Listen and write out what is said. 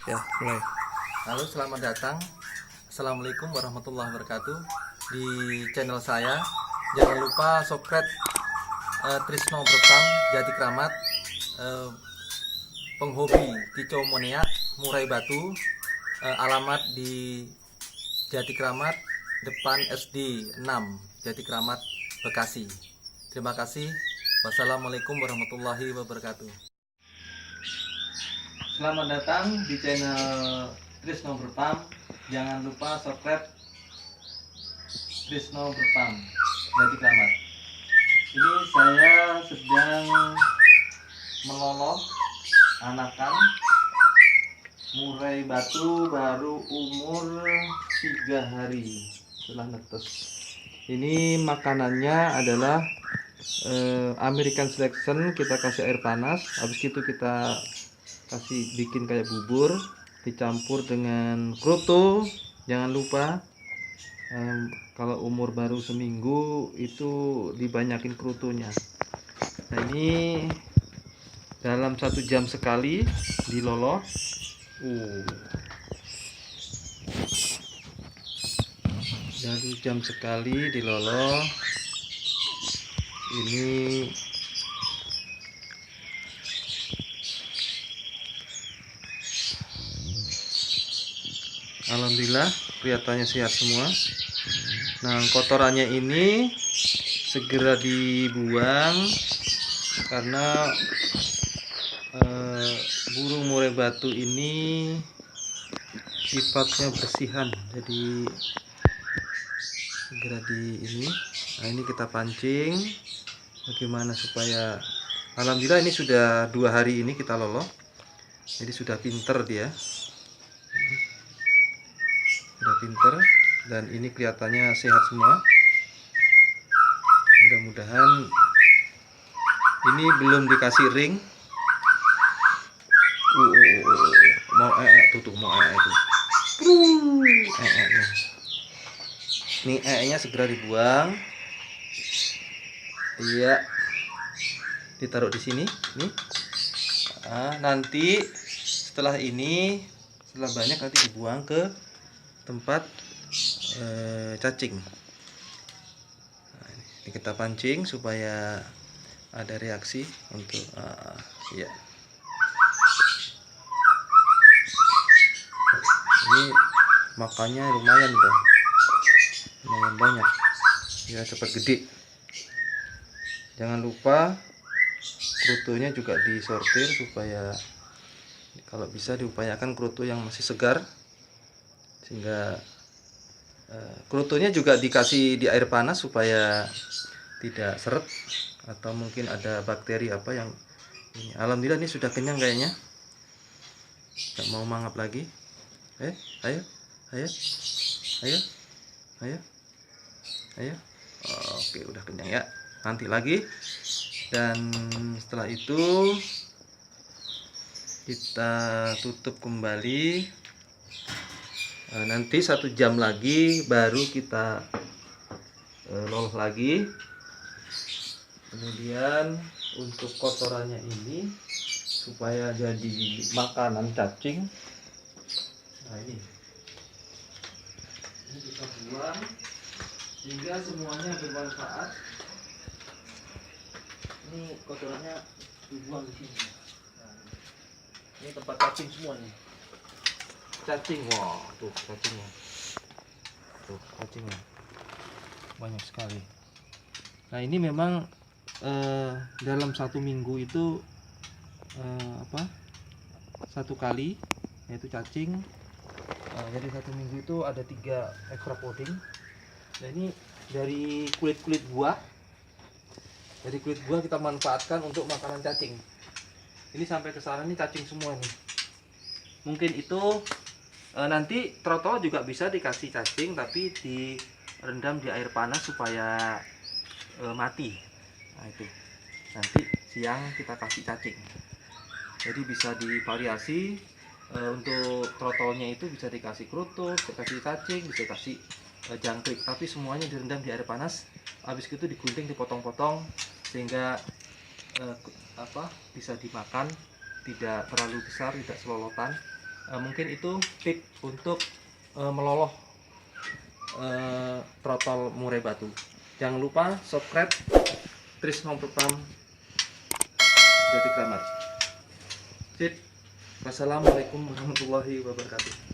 Ya, mulai. Halo, selamat datang. Assalamualaikum warahmatullahi wabarakatuh. Di channel saya, jangan lupa subscribe Trisno Berpam Jati Kramat, eh, penghobi kicau monea murai batu, alamat di Jati Kramat, depan SD 6 Jati Kramat, Bekasi. Terima kasih. Wassalamualaikum warahmatullahi wabarakatuh. Selamat datang di channel Trisno Berpam. Jangan lupa subscribe Trisno Berpam Jati Kramat. Ini saya sedang meloloh anakan murai batu baru umur 3 hari setelah netes. Ini makanannya adalah American Selection. Kita kasih air panas, habis itu kita kasih bikin kayak bubur dicampur dengan kroto. Jangan lupa kalau umur baru seminggu itu dibanyakin krotonya. Nah, ini dalam 1 jam sekali diloloh. 1 jam sekali diloloh. Ini alhamdulillah kelihatannya sehat semua. Nah, kotorannya ini segera dibuang karena burung murai batu ini sifatnya bersihan, jadi segera di ini. Nah, ini kita pancing bagaimana supaya, alhamdulillah ini sudah 2 hari ini kita loloh, jadi sudah pinter dia, sudah pinter, dan ini kelihatannya sehat semua. Mudah-mudahan ini belum dikasih ring. Mau tuh mau tuh. Nih nya segera dibuang. Iya. Ditaruh di sini nih. Nah, nanti setelah ini, setelah banyak nanti dibuang ke tempat cacing. Nah, ini kita pancing supaya ada reaksi untuk ya. Ini makannya lumayan tuh, lumayan banyak ya, cepat gede. Jangan lupa krutonya juga disortir supaya kalau bisa diupayakan kruto yang masih segar, sehingga krutonya juga dikasih di air panas supaya tidak seret atau mungkin ada bakteri apa yang ini. Alhamdulillah ini sudah kenyang kayaknya, nggak mau mangap lagi. Ayo, ayo, ayo, ayo, ayo. Oke, udah kenyang ya. Nanti lagi, dan setelah itu kita tutup kembali. Nanti 1 jam lagi baru kita loloh lagi. Kemudian untuk kotorannya ini supaya jadi makanan cacing. Nah, ini kita buang sehingga semuanya bermanfaat. Ini kotorannya dibuang di sini. Nah, ini tempat cacing semua nih. Cacing, wah, tuh cacingnya. Tuh cacingnya banyak sekali. Nah, ini memang dalam 1 minggu itu 1 kali, yaitu cacing. Jadi 1 minggu itu ada 3 extra poding. Nah, ini dari kulit buah. Dari kulit buah kita manfaatkan untuk makanan cacing. Ini sampai ke sana nih cacing semua nih. Mungkin itu nanti trotol juga bisa dikasih cacing, tapi direndam di air panas supaya mati. Nah, itu nanti siang kita kasih cacing. Jadi bisa divariasi. Untuk trotolnya itu bisa dikasih kroto, bisa kasih cacing, bisa kasih jangkrik, tapi semuanya direndam di air panas. Habis itu digunting, dipotong-potong sehingga bisa dimakan, tidak terlalu besar, tidak selolotan. Mungkin itu tip untuk meloloh trotol murai batu. Jangan lupa subscribe Trisno Pertam Jati Kramat. Sip. Wassalamualaikum warahmatullahi wabarakatuh.